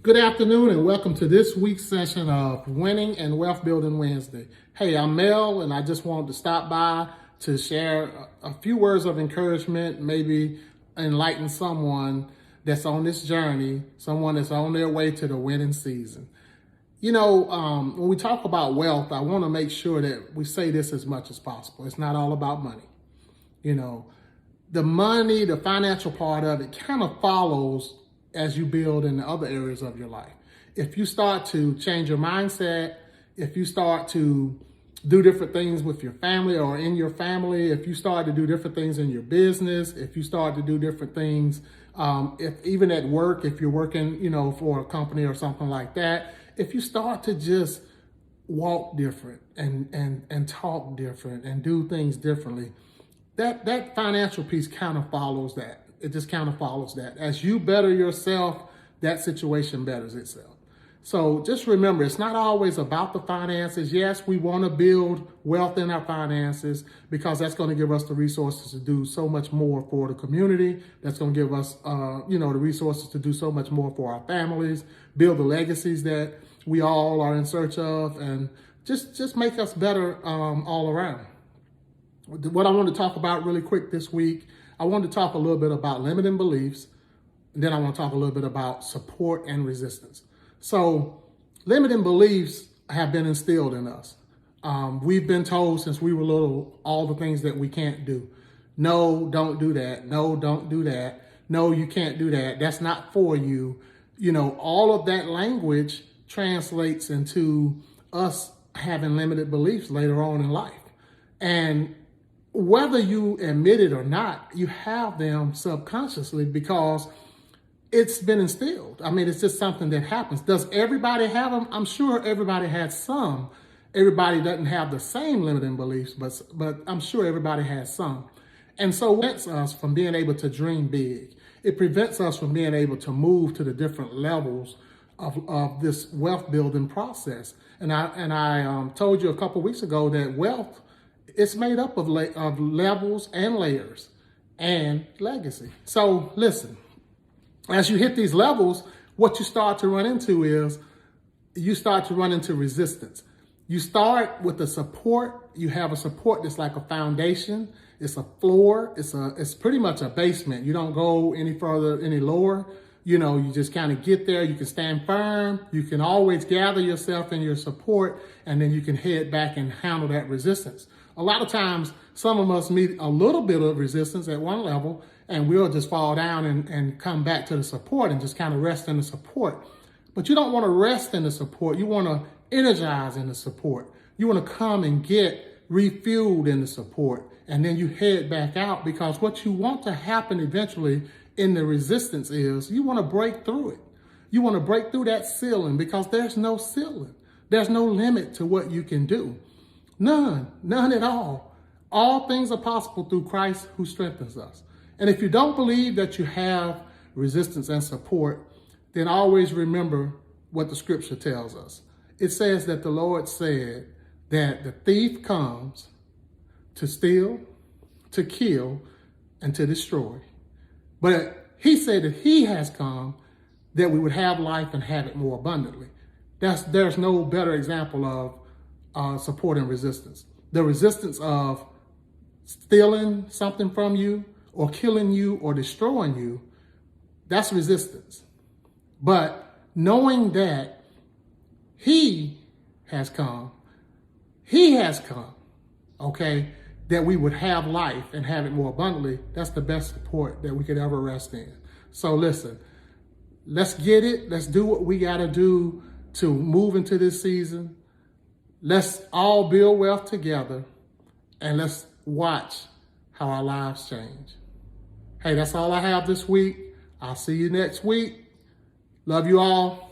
Good afternoon and welcome to this week's session of Winning and Wealth Building Wednesday. Hey, I'm Mel and I just wanted to stop by to share a few words of encouragement, maybe enlighten someone that's on this journey, someone that's on their way to the winning season. You know, when we talk about wealth, I want to make sure that we say this as much as possible. It's not all about money. You know, the money, the financial part of it kind of follows as you build in the other areas of your life. If you start to change your mindset, if you start to do different things with your family or in your family, if you start to do different things in your business, if you start to do different things, if even at work, if you're working, you know, for a company or something like that, if you start to just walk different and talk different and do things differently, that financial piece kind of follows that. It just kind of follows that. As you better yourself, that situation betters itself. So just remember, it's not always about the finances. Yes, we want to build wealth in our finances because that's going to give us the resources to do so much more for the community. That's going to give us, the resources to do so much more for our families, build the legacies that we all are in search of, and just make us better all around. What I want to talk about really quick this week, I want to talk a little bit about limiting beliefs. And then I want to talk a little bit about support and resistance. So limiting beliefs have been instilled in us. We've been told since we were little all the things that we can't do. No, don't do that. No, don't do that. No, you can't do that. That's not for you. You know, all of that language translates into us having limited beliefs later on in life. And whether you admit it or not, you have them subconsciously because it's been instilled. I mean, it's just something that happens. Does everybody have them? I'm sure everybody has some. Everybody doesn't have the same limiting beliefs, but I'm sure everybody has some. And so it prevents us from being able to dream big. It prevents us from being able to move to the different levels of this wealth building process. And I told you a couple weeks ago that wealth, it's made up of levels and layers and legacy. So listen, as you hit these levels, what you start to run into is you start to run into resistance. You start with the support. You have a support that's like a foundation. It's a floor. It's pretty much a basement. You don't go any further, any lower. You know, you just kind of get there. You can stand firm. You can always gather yourself in your support, and then you can head back and handle that resistance. A lot of times, some of us meet a little bit of resistance at one level, and we'll just fall down and come back to the support and just kind of rest in the support. But you don't want to rest in the support. You want to energize in the support. You want to come and get refueled in the support. And then you head back out, because what you want to happen eventually in the resistance is you want to break through it. You want to break through that ceiling, because there's no ceiling. There's no limit to what you can do. None at all. All things are possible through Christ who strengthens us. And if you don't believe that you have resistance and support, then always remember what the scripture tells us. It says that the Lord said that the thief comes to steal, to kill, and to destroy. But he said that he has come that we would have life and have it more abundantly. There's no better example of support and resistance. The resistance of stealing something from you or killing you or destroying you, that's resistance. But knowing that he has come, okay, that we would have life and have it more abundantly, that's the best support that we could ever rest in. So listen, let's get it. Let's do what we got to do to move into this season. Let's all build wealth together, and let's watch how our lives change. Hey, that's all I have this week. I'll see you next week. Love you all.